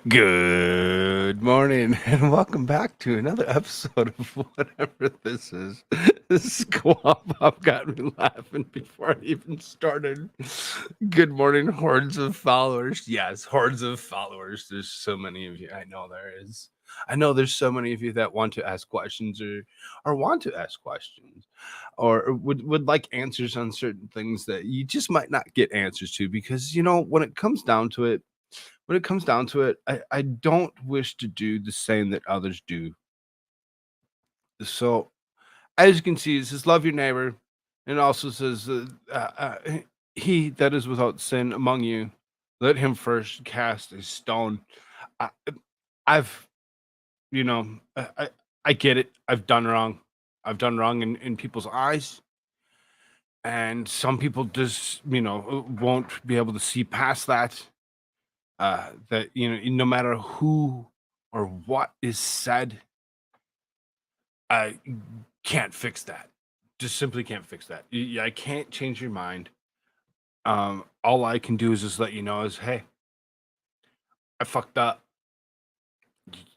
Good morning, and welcome back to another episode of whatever this is. This squab up got me laughing before I even started. Good morning, hordes of followers. Yes, hordes of followers. There's so many of you. I know there is. I know there's so many of you that want to ask questions or want to ask questions or would like answers on certain things that you just might not get answers to because when it comes down to it, I don't wish to do the same that others do. So, as you can see, it says, "Love your neighbor," and it also says, "He that is without sin among you, let him first cast a stone." I, I've, I get it. I've done wrong. I've done wrong in people's eyes, and some people just, won't be able to see past that. That no matter who or what is said, I can't fix that. Just simply can't fix that. I can't change your mind. All I can do is just let you know is, hey, I fucked up.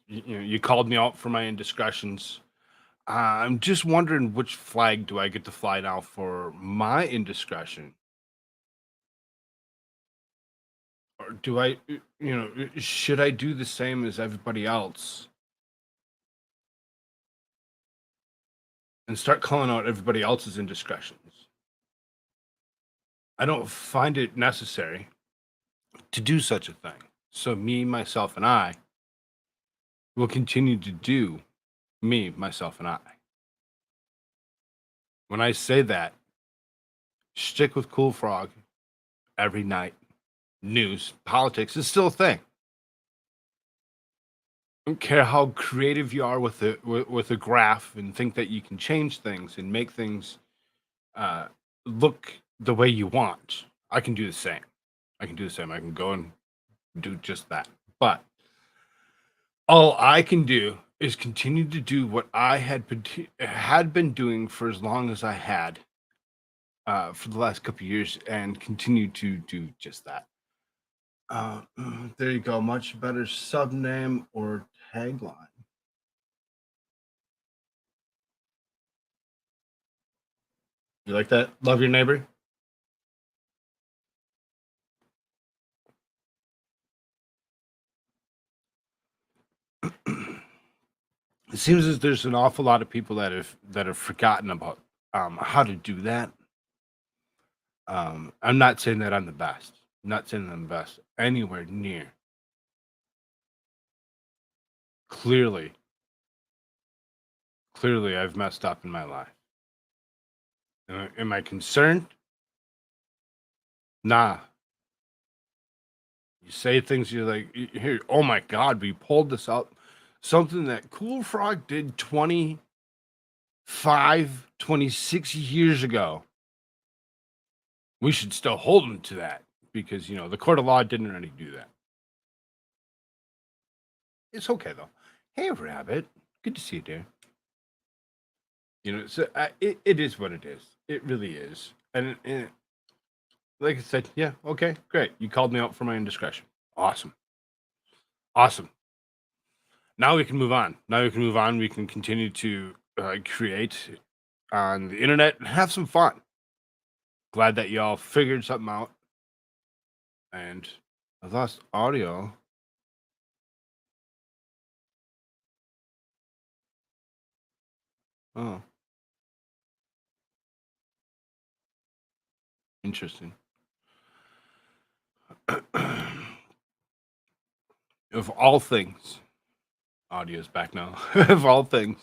You called me out for my indiscretions. I'm just wondering which flag do I get to fly now for my indiscretion, or do I, should I do the same as everybody else and start calling out everybody else's indiscretions? I don't find it necessary to do such a thing. So me, myself, and I will continue to do me, myself, and I. When I say that, stick with Cool Frog every night. News, politics is still a thing. I don't care how creative you are with a graph and think that you can change things and make things uh, look the way you want. I can do the same. I can do the same. I can go and do just that. But all I can do is continue to do what I had been doing for as long as I had for the last couple of years, and continue to do just that. There you go. Much better sub name or tagline. You like that? Love your neighbor. It seems as there's an awful lot of people that have forgotten about how to do that. I'm not saying that I'm the best. I'm not saying that I'm the best anywhere near. Clearly, clearly, I've messed up in my life. Am I concerned? Nah. You say things you're like, here, oh my God, we pulled this up. Something that Cool Frog did 26 years ago. We should still hold him to that because, the court of law didn't already do that. It's okay, though. Hey, Rabbit. Good to see you, dear. So it is what it is. It really is. And like I said, yeah, okay, great. You called me out for my indiscretion. Awesome. Awesome. Now we can move on. Now we can move on. We can continue to create on the internet and have some fun. Glad that y'all figured something out. And I lost audio. Oh, interesting. Of all things, audio's back now. Of all things,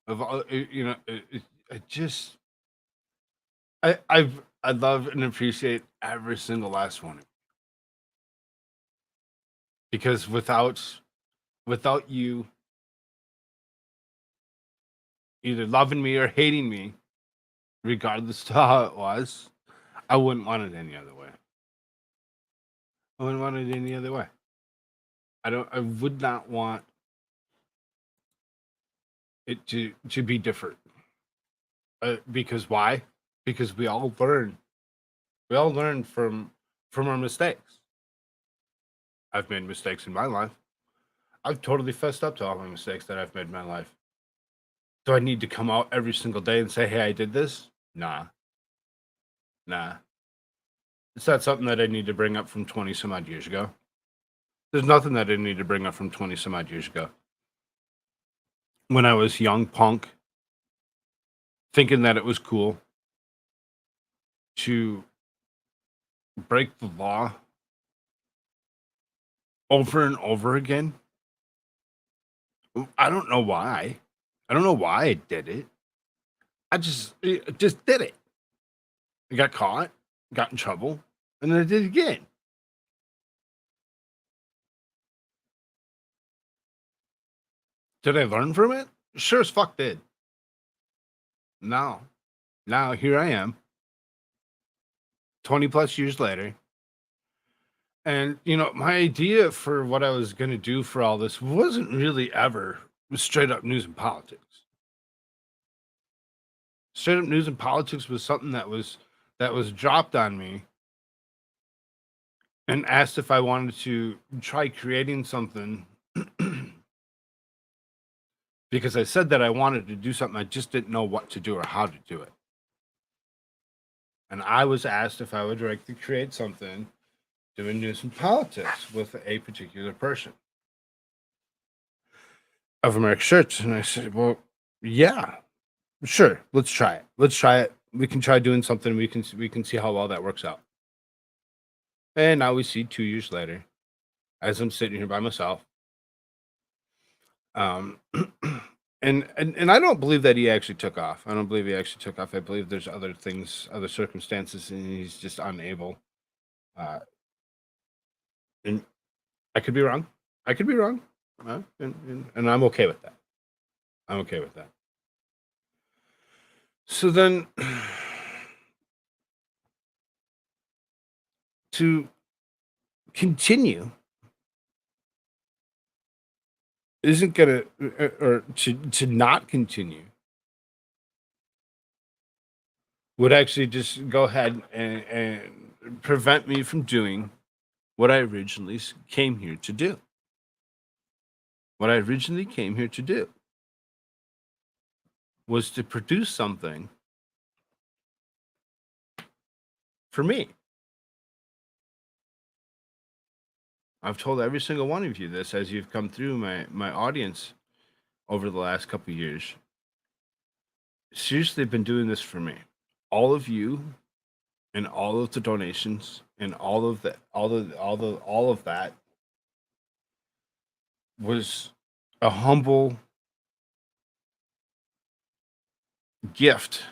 of all, I just, I love and appreciate every single last one, because without you either loving me or hating me, regardless to how it was, I wouldn't want it any other way. I wouldn't want it any other way. I would not want it to be different. Because why? Because we all learn. We all learn from our mistakes. I've made mistakes in my life. I've totally fessed up to all my mistakes that I've made in my life. Do I need to come out every single day and say, "Hey, I did this"? Nah, nah. It's not something that I need to bring up from 20 some odd years ago. There's nothing that I need to bring up from 20 some odd years ago. When I was young punk, thinking that it was cool to break the law over and over again. I don't know why. I don't know why I did it. I just did it. I got caught, got in trouble, and then I did it again. Did I learn from it? Sure as fuck did. Now, now here I am, 20 plus years later. And, my idea for what I was going to do for all this wasn't really ever straight up news and politics. Straight up news and politics was something that was dropped on me and asked if I wanted to try creating something because I said that I wanted to do something. I just didn't know what to do or how to do it. And I was asked if I would like to create something doing news and politics with a particular person of American Church. And I said, well, yeah, sure, let's try it. Let's try it. We can try doing something. We can see how well that works out. And now we see 2 years later, as I'm sitting here by myself. Um, and I don't believe that he actually took off. I don't believe he actually took off. I believe there's other things, other circumstances, and he's just unable. Uh, and I could be wrong. I could be wrong. And I'm okay with that. I'm okay with that. So then, to continue isn't gonna, or to not continue would actually just go ahead and prevent me from doing what I originally came here to do. What I originally came here to do was to produce something for me. I've told every single one of you this as you've come through my audience over the last couple of years. Seriously, I've been doing this for me. All of you and all of the donations and all of that was a humble gift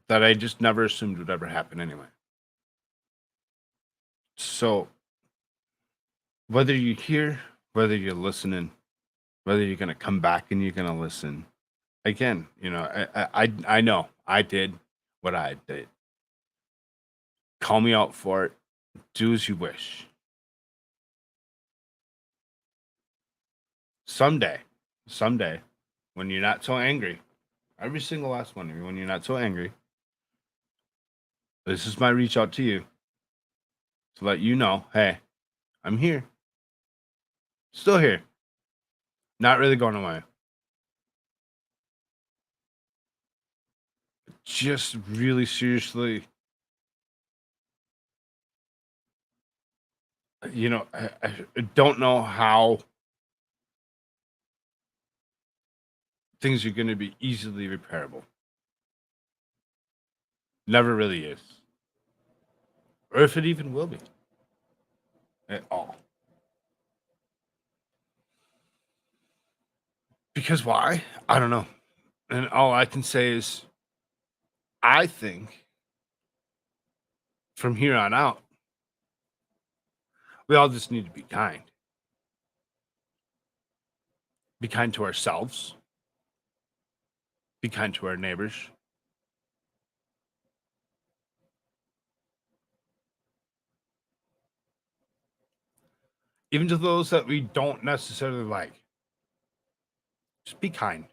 that I just never assumed would ever happen anyway. So whether you're here, whether you're listening, whether you're gonna come back and you're gonna listen, again, I know I did what I did. Call me out for it. Do as you wish. Someday, when you're not so angry, every single last one of you, when you're not so angry, this is my reach out to you to let you know, hey, I'm here. Still here. Not really going away. Just really seriously, I don't know how things are going to be easily repairable. Never really is. Or if it even will be at all. Because why? I don't know. And all I can say is, I think from here on out, we all just need to be kind. Be kind to ourselves. Be kind to our neighbors. Even to those that we don't necessarily like. Just be kind.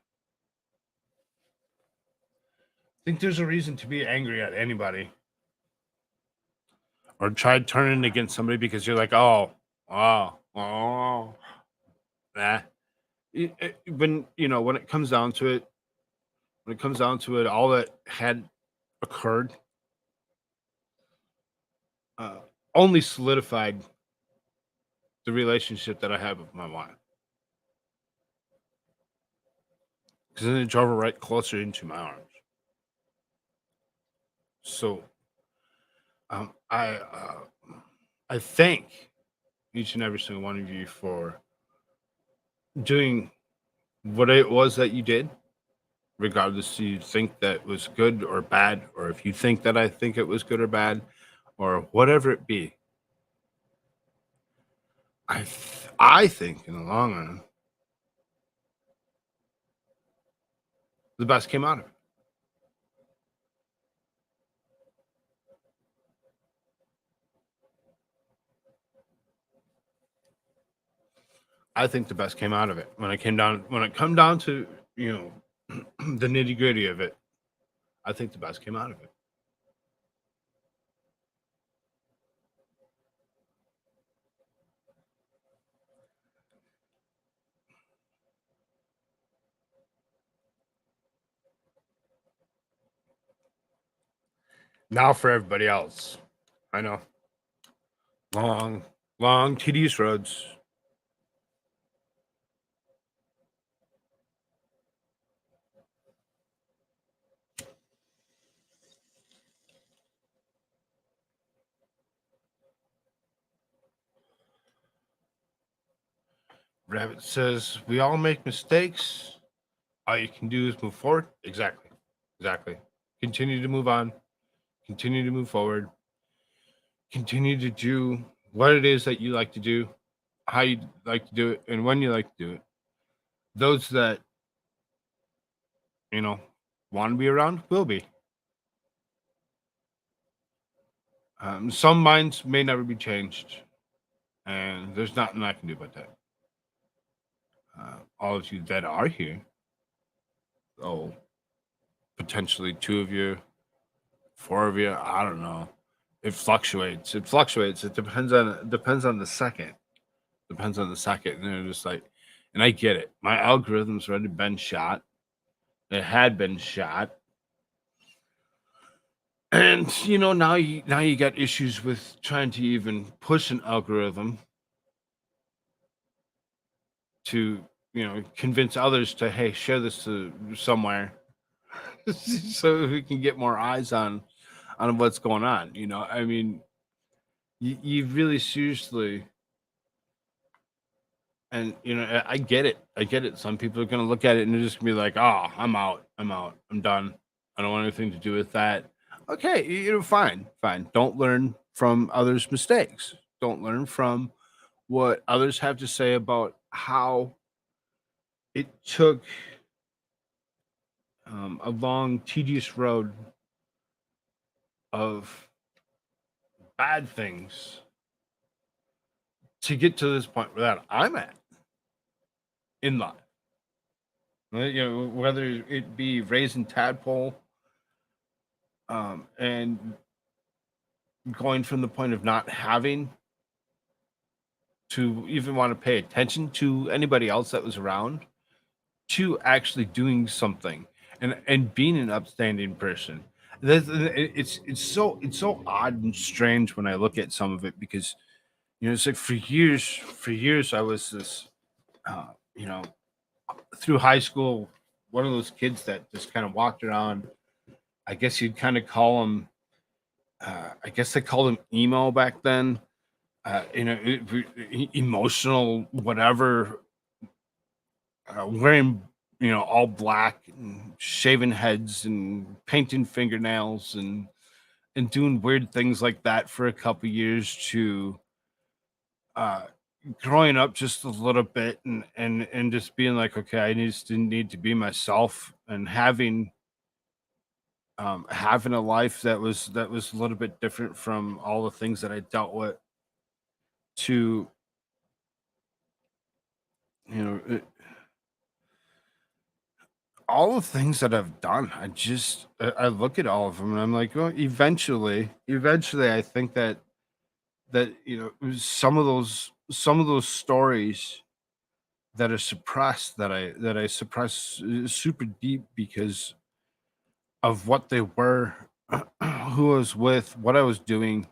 Think there's a reason to be angry at anybody or try turning against somebody because you're like, oh, nah. When when it comes down to it, all that had occurred uh, only solidified the relationship that I had with my wife, because then it drove her right closer into my arms. So um, I uh, I thank each and every single one of you for doing what it was that you did, regardless if you think that was good or bad, or if you think that I think it was good or bad, or whatever it be. I think in the long run, the best came out of it. I think the best came out of it when it come down to you know the nitty gritty of it. I think the best came out of it. Now for everybody else, I know long, long tedious roads. Rabbit says we all make mistakes. All you can do is move forward. Exactly, exactly. Continue to move on. Continue to move forward. Continue to do what it is that you like to do, how you like to do it, and when you like to do it. Those that you know want to be around will be. Some minds may never be changed, and there's nothing I can do about that. All of you that are here, oh, potentially two of you, four of you, I don't know. It fluctuates. It fluctuates. It depends on the second. Depends on the second. And they're just like, and I get it. My algorithm's already been shot. It had been shot. And now you got issues with trying to even push an algorithm to convince others to, hey, share this to somewhere so we can get more eyes on what's going on. I mean, you really seriously, and I get it. I get it. Some people are gonna look at it and they're just gonna be like, "Oh, I'm out. I'm out. I'm done. I don't want anything to do with that." Okay, fine, fine. Don't learn from others' mistakes. Don't learn from what others have to say about how it took a long, tedious road of bad things to get to this point where that I'm at in life. Whether it be raising tadpole, and going from the point of not having to even want to pay attention to anybody else that was around, to actually doing something and being an upstanding person. It's so odd and strange when I look at some of it, because it's like for years I was this uh, you know through high school, one of those kids that just kind of walked around. I guess you'd kind of call them. I guess they called them emo back then. Emotional, whatever. Wearing all black and shaving heads and painting fingernails and doing weird things like that for a couple years, to uh, growing up just a little bit, and just being like, okay, I just need to be myself, and having a life that was a little bit different from all the things that I dealt with, to all the things that I've done. I look at all of them and I'm like, well, eventually, I think that. that some of those stories that are suppressed that I suppress super deep because of what they were, who I was with, what I was doing,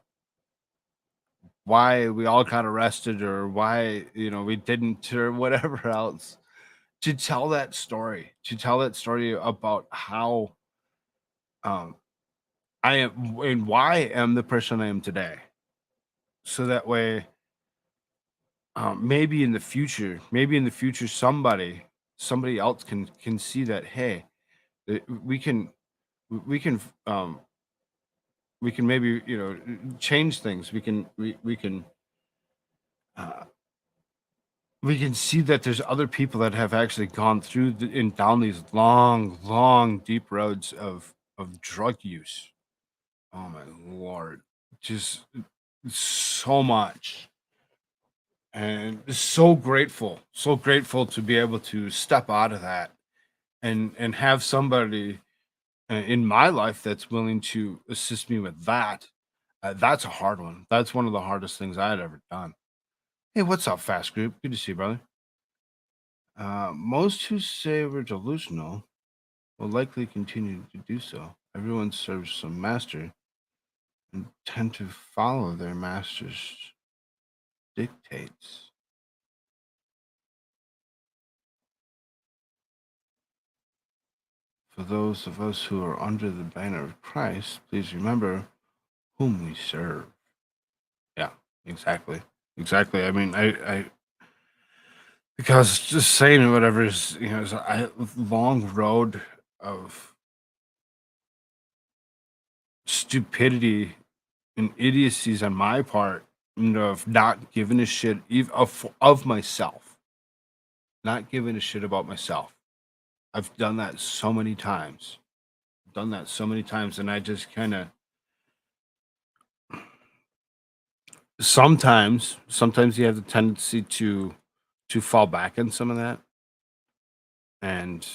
why we all got arrested, or why we didn't, or whatever else. To tell that story about how um I am and why I am the person I am today. So that way, maybe in the future, somebody else can see that, hey, we can we can maybe change things. Uh, we can see that there's other people that have actually gone through and down these long, long, deep roads of drug use. Oh my lord, just so much, and so grateful to be able to step out of that and have somebody in my life that's willing to assist me with that. That's a hard one. That's one of the hardest things I had ever done. Hey, what's up, Fast Group? Good to see you, brother. Most who say we're delusional will likely continue to do so. Everyone serves some master and tend to follow their master's dictates. For those of us who are under the banner of Christ, please remember whom we serve. Yeah, exactly. Exactly. I mean, I because just saying whatever is a long road of stupidity and idiocies on my part, of not giving a shit of myself, not giving a shit about myself. I've done that so many times. Done that so many times, and I just kind of sometimes you have the tendency to fall back in some of that and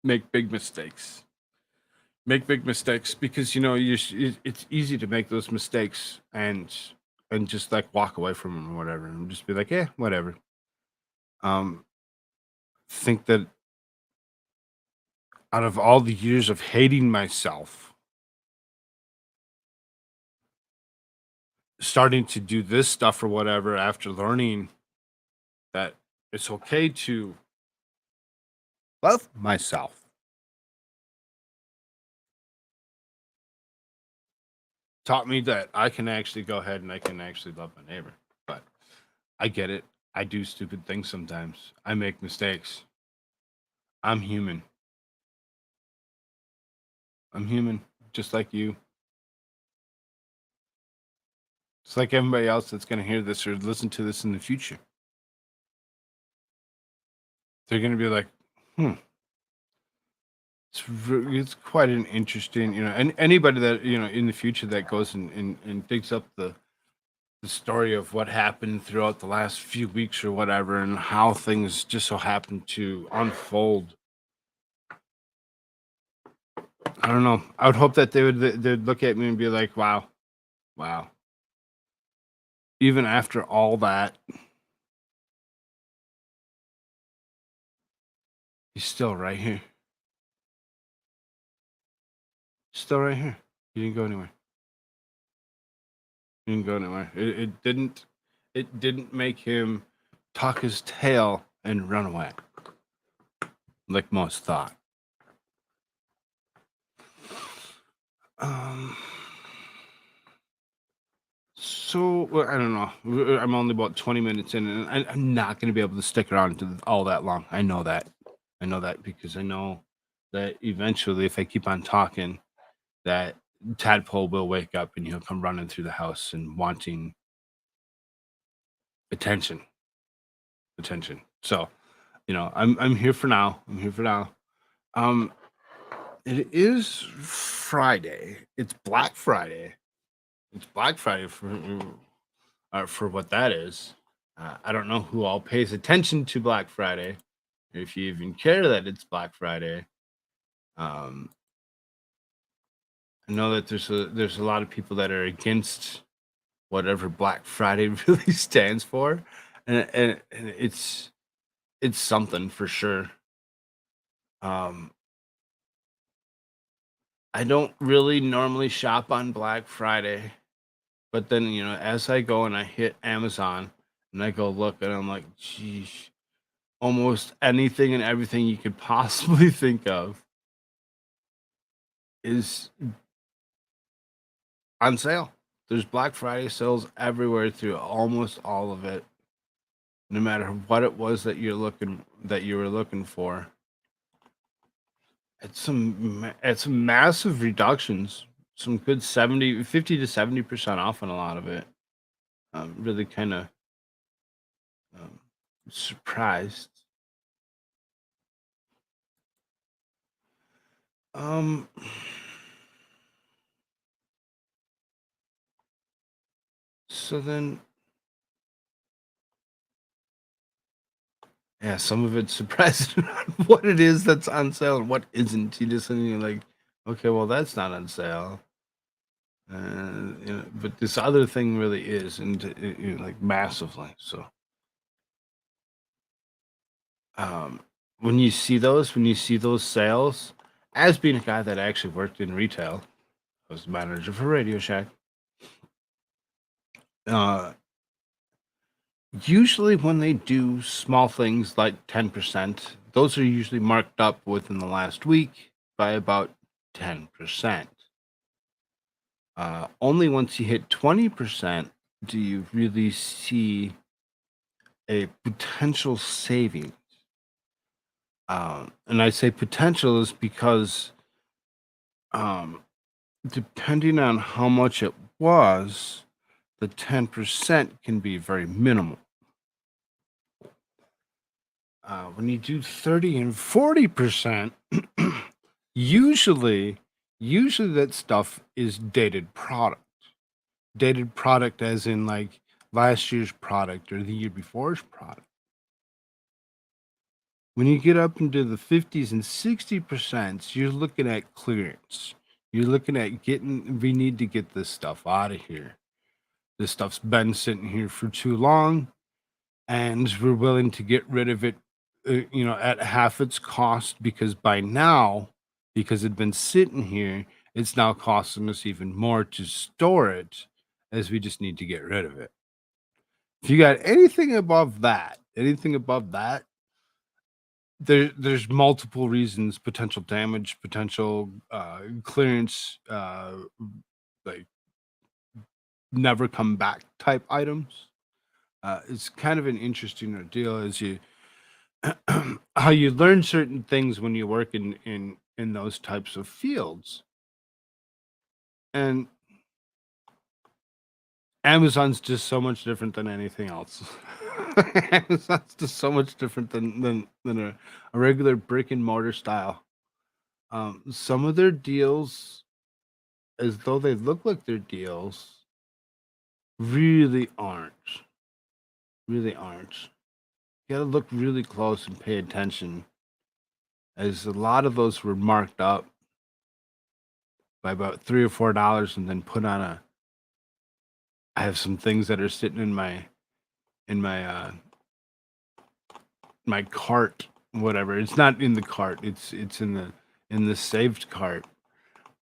make big mistakes. Make big mistakes because it's easy to make those mistakes and just like walk away from them or whatever and just be like, yeah, whatever. Um, think that out of all the years of hating myself, starting to do this stuff or whatever after learning that it's okay to love myself, taught me that I can actually go ahead and I can actually love my neighbor. But I get it. I do stupid things sometimes. I make mistakes. I'm human. I'm human, just like you. It's like everybody else that's going to hear this or listen to this in the future. They're going to be like, hmm, it's quite an interesting, and anybody that, in the future that goes and digs up the story of what happened throughout the last few weeks or whatever and how things just so happened to unfold. I don't know. I would hope that they'd look at me and be like, wow, wow. Even after all that, he's still right here. Still right here. He didn't go anywhere. He didn't go anywhere. It didn't make him tuck his tail and run away like most thought. Um well, I don't know. I'm only about 20 minutes in, and I'm not going to be able to stick around to all that long. I know that. I know that because I know that eventually, if I keep on talking, that Tadpole will wake up and he'll come running through the house and wanting attention, attention. So, I'm here for now. I'm here for now. Um, it is Friday. It's Black Friday. It's Black Friday for what that is. I don't know who all pays attention to Black Friday, if you even care that it's Black Friday. Um, I know that there's a lot of people that are against. whatever Black Friday really stands for, and it's something for sure. Um, I don't really normally shop on Black Friday, but then, as I go and I hit Amazon and I go look and I'm like, geez, almost anything and everything you could possibly think of is on sale. There's Black Friday sales everywhere through almost all of it, no matter what it was that you were looking for. It's some massive reductions, some good 50 to 70% off on a lot of it. Really kind of um, surprised. Um, so then, yeah, some of it's surprising on what it is that's on sale and what isn't. You just suddenly like, okay, well that's not on sale. But this other thing really is, and like massively. So, um, when you see those sales, as being a guy that actually worked in retail, I was manager for Radio Shack. Uh, Usually when they do small things like 10%, those are usually marked up within the last week by about 10%. Only once you hit 20% do you really see a potential saving. And I say potential is because um, depending on how much it was, the 10% can be very minimal. When you do 30 and 40%, usually, usually that stuff is dated product. Dated product as in like last year's product or the year before's product. When you get up into the 50s and 60%, you're looking at clearance. You're looking at we need to get this stuff out of here. This stuff's been sitting here for too long, and we're willing to get rid of it, at half its cost because by now, because it'd been sitting here, it's now costing us even more to store it, as we just need to get rid of it. If you got anything above that, there's multiple reasons: potential damage, potential clearance, like never come back type items. It's kind of an interesting ordeal as you how you learn certain things when you work in those types of fields. And Amazon's just so much different than anything else. Amazon's just so much different than a regular brick and mortar style. Some of their deals, as though they look like their deals, really aren't. Really aren't. You gotta look really close and pay attention, as a lot of those were marked up by about $3 or $4 and then put on a I have some things that are sitting in my my cart, whatever. It's not in the cart. It's in the saved cart.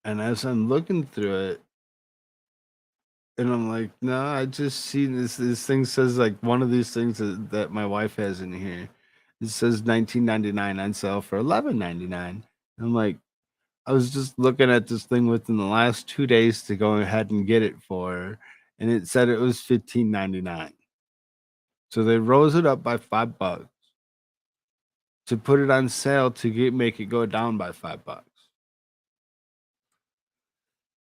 And as I'm looking through it, and I'm like, no, I just seen this thing says like one of these things that my wife has in here. It says 19.99 on sale for 11.99. I'm like, I was just looking at this thing within the last 2 days to go ahead and get it for her, and it said it was 15.99. So they rose it up by $5 to put it on sale to make it go down by $5.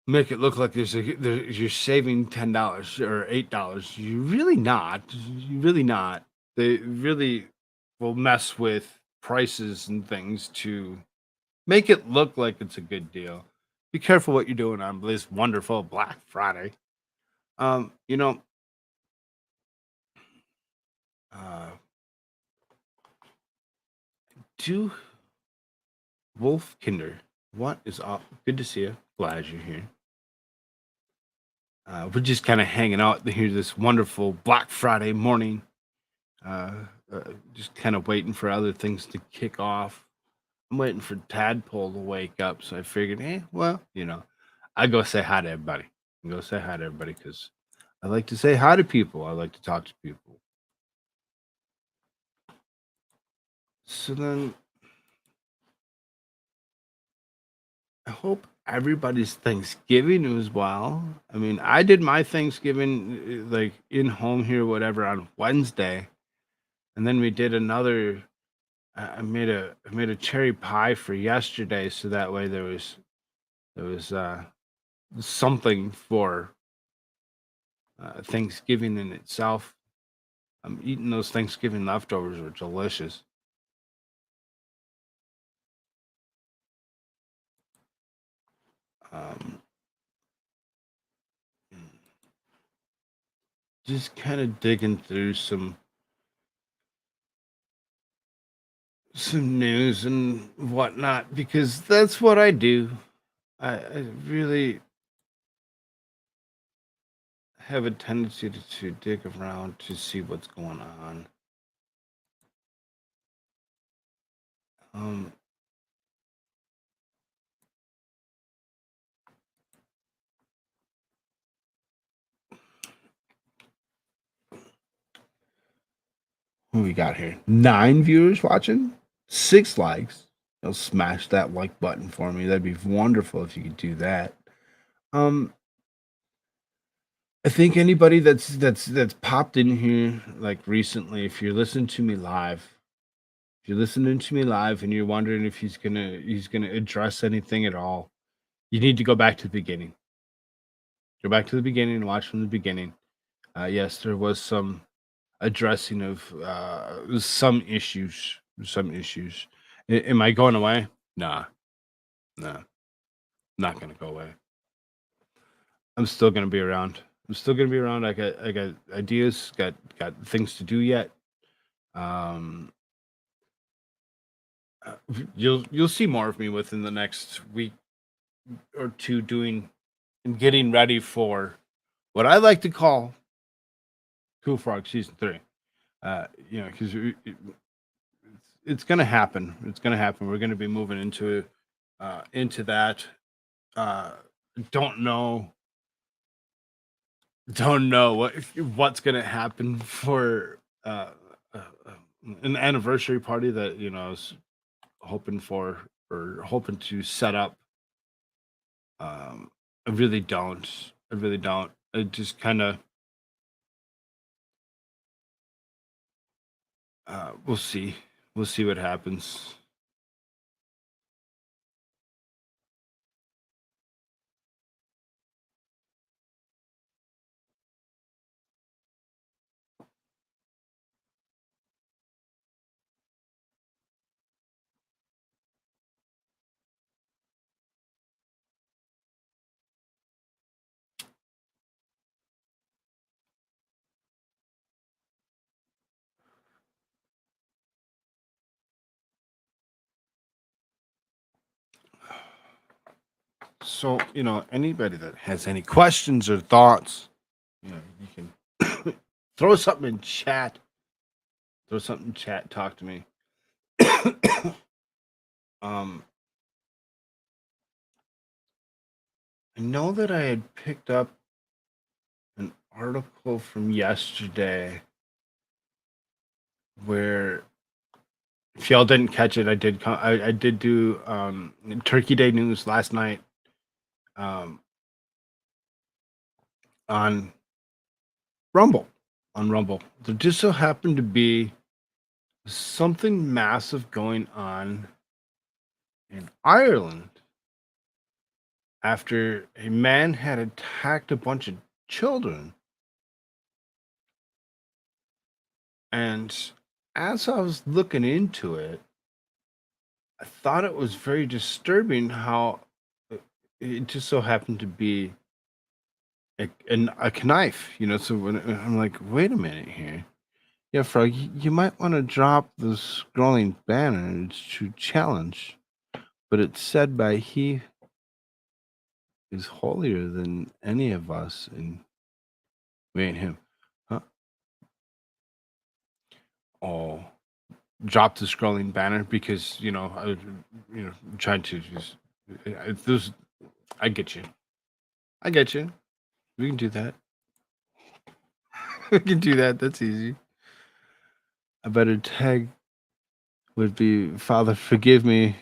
Make it look like you're saving $10 or $8. You really not. You really not. They really will mess with prices and things to make it look like it's a good deal. Be careful what you're doing on this wonderful Black Friday. Um, you know, uh, do Wolf Kinder, what is up? Good to see you. Glad you're here. We're just kind of hanging out here this wonderful Black Friday morning. Uh, just kind of waiting for other things to kick off. I'm waiting for Tadpole to wake up, so I figured, well, I go say hi to everybody. I go say hi to everybody because I like to say hi to people. I like to talk to people. So then I hope everybody's Thanksgiving was well. I mean, I did my Thanksgiving like in home here, whatever, on Wednesday, and then we did another. I made a cherry pie for yesterday, so that way there was something for Thanksgiving in itself. I'm eating those Thanksgiving leftovers are delicious. Um, just kind of digging through some news and whatnot because that's what I do. I really have a tendency to dig around to see what's going on. Um, who we got here? 9 viewers watching, 6 likes. Smash that like button for me. That'd be wonderful if you could do that. Um, I think anybody that's popped in here like recently, if you're listening to me live and you're wondering if he's gonna address anything at all, you need to go back to the beginning. Go back to the beginning and watch from the beginning. Yes, there was some addressing of some issues. Some issues. Am I going away? Nah, nah, not gonna go away. I'm still gonna be around. I'm still gonna be around. I got ideas. Got things to do yet. Um, you'll see more of me within the next week or two doing and getting ready for what I like to call Cool Frog season 3. Because it's gonna happen. It's gonna happen. We're gonna be moving into that. Uh, don't know, don't know what's gonna happen for uh, an anniversary party that I was hoping for or hoping to set up. I really don't. I really don't. I just kind of. We'll see. We'll see what happens. So, anybody that has any questions or thoughts, you can throw something in chat. Throw something in chat. Talk to me. um, I know that I had picked up an article from yesterday where, if y'all didn't catch it, I did do Turkey Day news last night um, on Rumble. On Rumble, there just so happened to be something massive going on in Ireland after a man had attacked a bunch of children. And as I was looking into it, I thought it was very disturbing how it it just so happened to be a knife, So when I'm like, wait a minute here. Yeah, Frog, you might want to drop the scrolling banner. It's to challenge, but it's said by he is holier than any of us, and we ain't him. Huh? Oh, drop the scrolling banner because trying to just. Those, I get you. I get you. We can do that. We can do that. That's easy. A better tag would be, Father, forgive me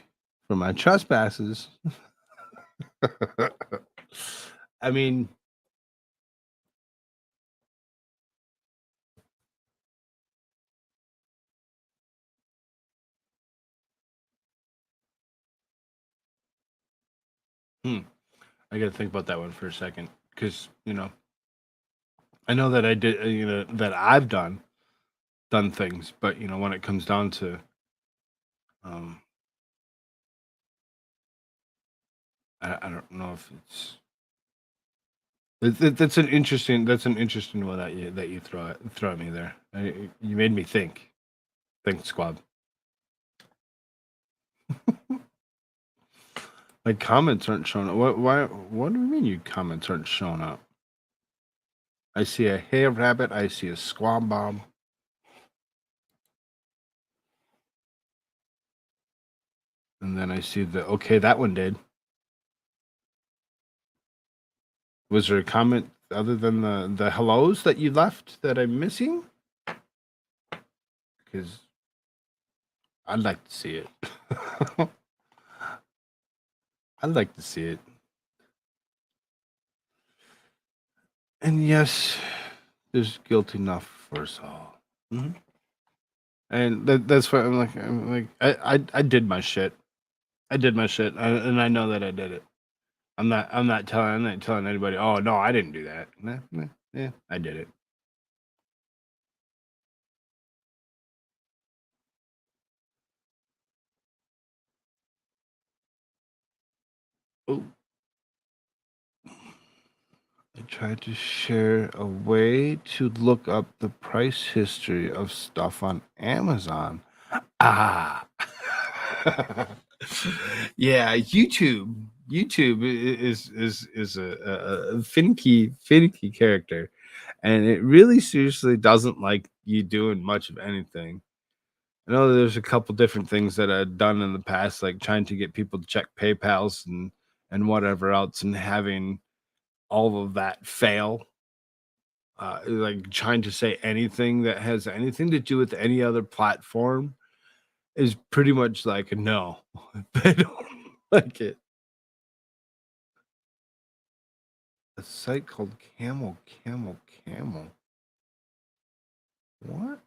for my trespasses. I mean, hmm, I got to think about that one for a second because I know that I did, that I've done things, but when it comes down to, um, I don't know if that's an interesting one that you throw at me there. You made me think. Think, squad. Like comments aren't showing up. What? Why? What do you mean? You comments aren't showing up? I see a hair rabbit. I see a squab bomb. And then I see okay, that one did. Was there a comment other than the hellos that you left that I'm missing? Because I'd like to see it. I'd like to see it. And yes, there's guilt enough for us all. Mhm. And that's why I did my shit. I did my shit, and I know that I did it. I'm not telling anybody. Oh no, I didn't do that. Nah, nah, yeah, I did it. Oh, I tried to share a way to look up the price history of stuff on Amazon. Ah. Yeah, YouTube. YouTube is a finicky character, and it really seriously doesn't like you doing much of anything. I know there's a couple different things that I've done in the past, like trying to get people to check PayPal's and whatever else, and having all of that fail. Like trying to say anything that has anything to do with any other platform is pretty much like a no. They don't like it. A site called Camel, Camel, Camel. What?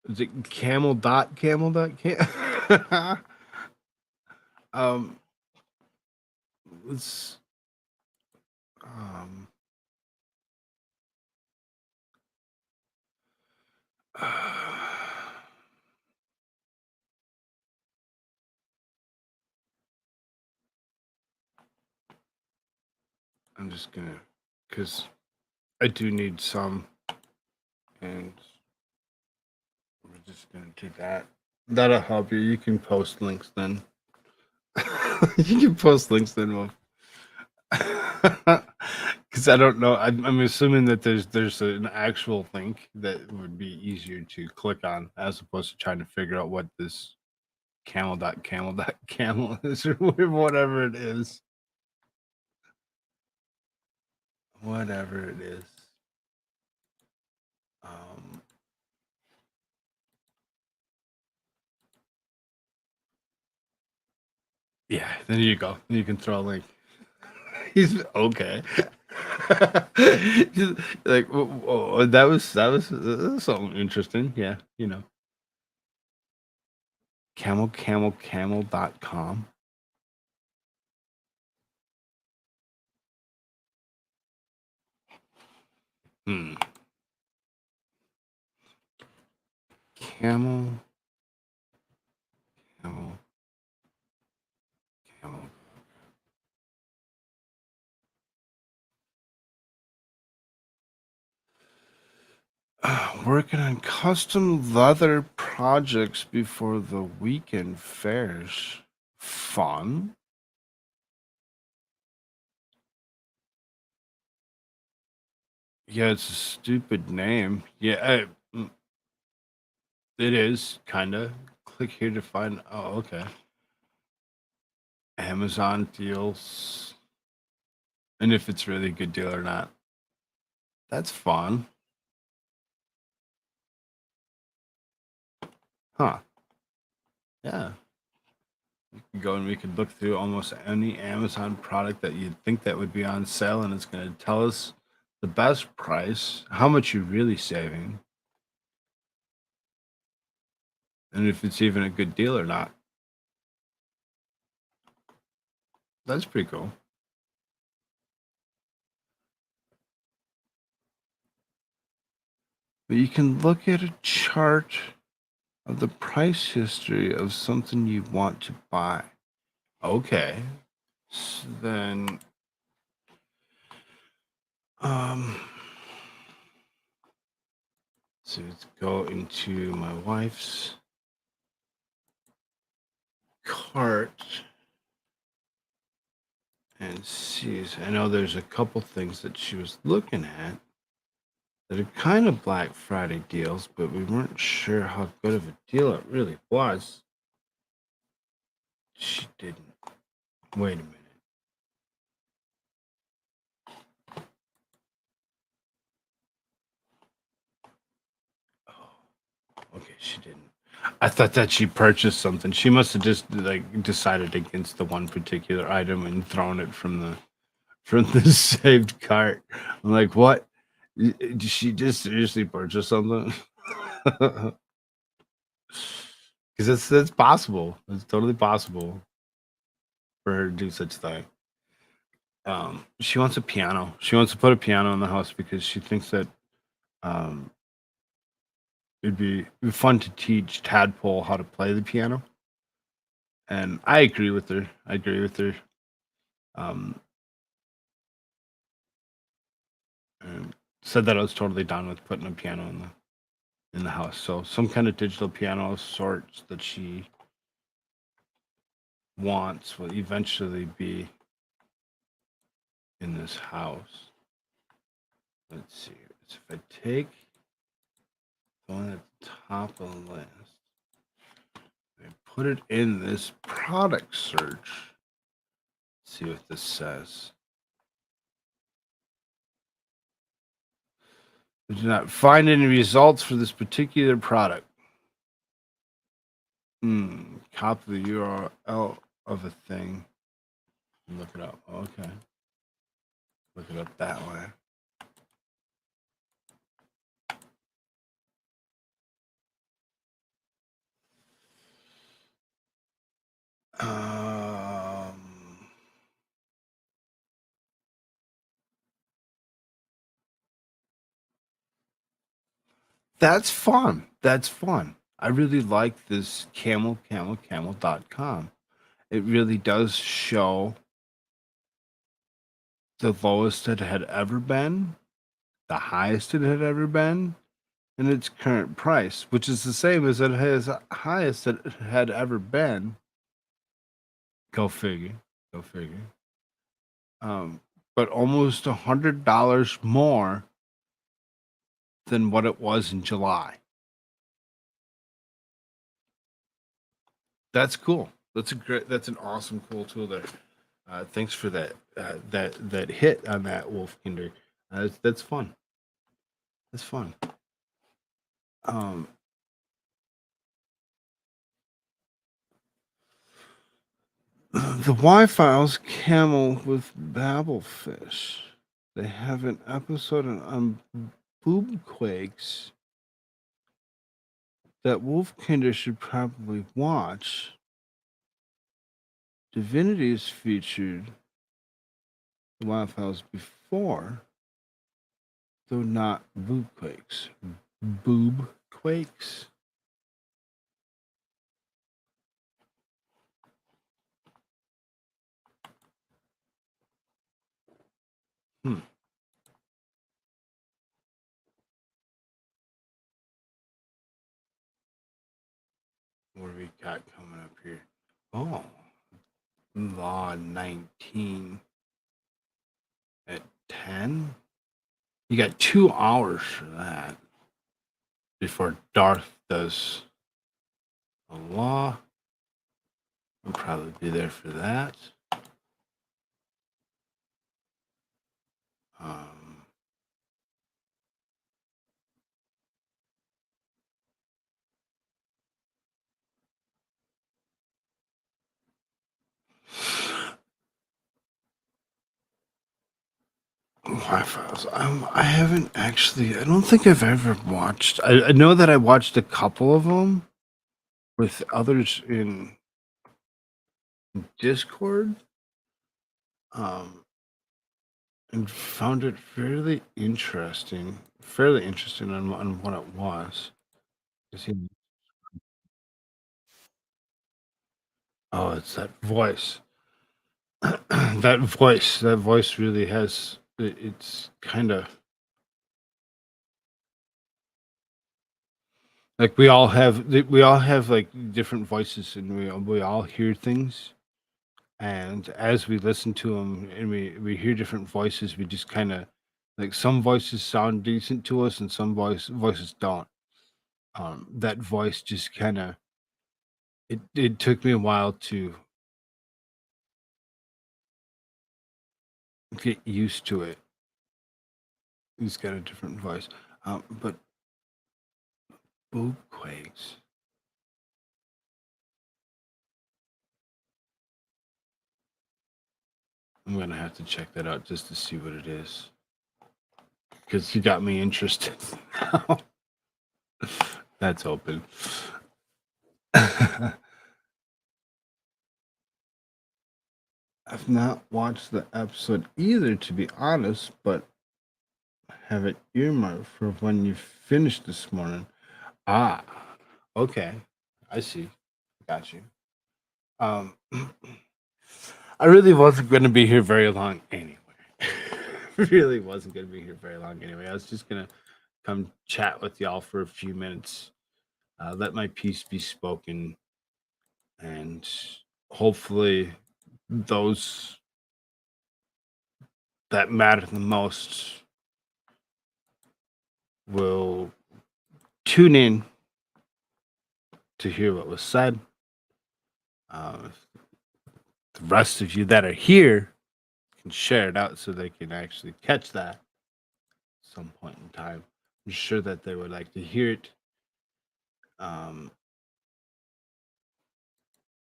Is it camel.cam? um, it's um. I'm just gonna, because I do need some, and we're just gonna do that. That'll help you. You can post links then. You can post links then, Wolf. Because I don't know. I'm assuming that there's an actual link that would be easier to click on as opposed to trying to figure out what this camel is or whatever it is. Whatever it is. Um, yeah, there you go. You can throw a link. He's okay. He's like, oh, that was something interesting. Yeah, camel.com. Hmm. Camel, camel, camel. working on custom leather projects before the weekend fairs. Fun. Yeah, it's a stupid name. Yeah, it is kind of. Click here to find. Oh, okay. Amazon deals, and if it's really a good deal or not. That's fun, huh? Yeah. We could go and we could look through almost any Amazon product that you'd think that would be on sale, and it's going to tell us the best price, how much you're really saving, and if it's even a good deal or not. That's pretty cool. But you can look at a chart of the price history of something you want to buy. Okay. So then, um, so let's go into my wife's cart and see. I know there's a couple things that she was looking at that are kind of Black Friday deals, but we weren't sure how good of a deal it really was. She didn't. Wait a minute. Oh, okay, she didn't. I thought that she purchased something. She must have just like decided against the one particular item and thrown it from the saved cart. I'm like, what? Did she just seriously purchase something? Because that's possible. It's totally possible for her to do such a thing. She wants a piano. She wants to put a piano in the house because she thinks that um, it'd be fun to teach Tadpole how to play the piano. And I agree with her. I agree with her. Um, and said that I was totally down with putting a piano in the house. So some kind of digital piano of sorts that she wants will eventually be in this house. Let's see. So if I take the one at the top of the list, I put it in this product search. See what this says. We do not find any results for this particular product. Copy the URL of a thing. Look it up. Okay. Look it up that way. Um, that's fun. That's fun. I really like this camel.com. It really does show the lowest it had ever been, the highest it had ever been, and its current price, which is the same as it has highest it had ever been. Go figure. Go figure. But almost $100 more than what it was in July. That's cool. That's an awesome, cool tool there. Thanks for that hit on that Wolfkinder. That's fun. That's fun. Um, the Y-Files camel with Babelfish. They have an episode on boob quakes that Wolfkinder should probably watch. Divinity is featured the Y-Files before, though not boob quakes. Boob quakes. Hmm. Oh, Law 19 at 10? You got 2 hours for that before Darth does a law. I'll probably be there for that. Um, Y-Files. I haven't actually. I don't think I've ever watched. I know that I watched a couple of them with others in Discord. Um, and found it fairly interesting. Fairly interesting on what it was. 'Cause oh, it's that voice. That voice really has. It's kind of like we all have like different voices, and we all hear things. And as we listen to them and we hear different voices, we just kind of like some voices sound decent to us, and some voices don't. That voice just kind of it took me a while to get used to it. He's got a different voice. But Bootquakes. I'm gonna have to check that out just to see what it is. Because you got me interested now. That's open. I've not watched the episode either, to be honest, but have it earmarked for when you finish this morning. Ah, okay. I see. Got you. Um, I really wasn't going to be here very long anyway. Really wasn't going to be here very long anyway. I was just going to come chat with y'all for a few minutes, let my piece be spoken, and hopefully those that matter the most will tune in to hear what was said. The rest of you that are here can share it out so they can actually catch that at some point in time. I'm sure that they would like to hear it. Um,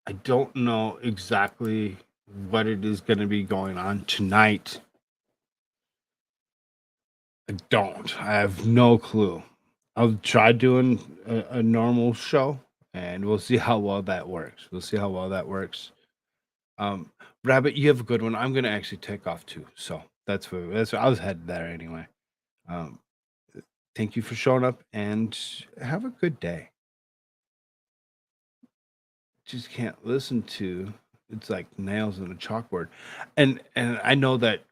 I don't know exactly what it is going to be going on tonight. I don't. I have no clue. I'll try doing a normal show, and we'll see how well that works. We'll see how well that works. Um, Rabbit, you have a good one. I'm gonna actually take off too, so that's where I was headed there anyway. Um, thank you for showing up, and have a good day. Just can't listen to. It's like nails in a chalkboard, and I know that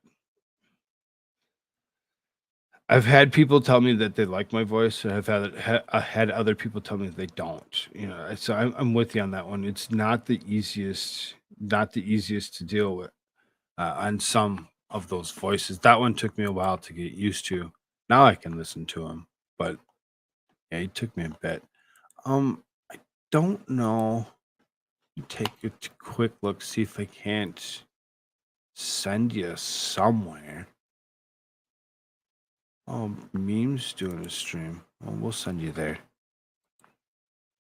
I've had people tell me that they like my voice, and I had other people tell me they don't. You know, so I'm with you on that one. It's not the easiest to deal with on some of those voices. That one took me a while to get used to. Now I can listen to them, but yeah, it took me a bit. I don't know. Take a quick look, see if I can't send you somewhere. Oh, memes doing a stream. Well, we'll send you there.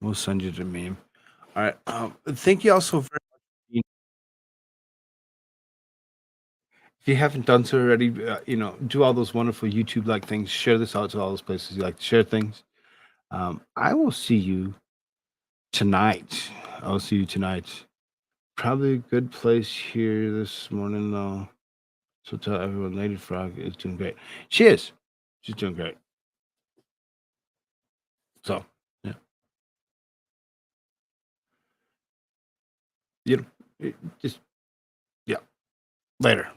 We'll send you the meme. All right. Thank you also very much. If you haven't done so already, do all those wonderful YouTube like things. Share this out to all those places you like to share things. I will see you tonight. I'll see you tonight. Probably a good place here this morning, though. So tell everyone Lady Frog is doing great. She is. She's doing great. So, yeah. You know, just, yeah. Later.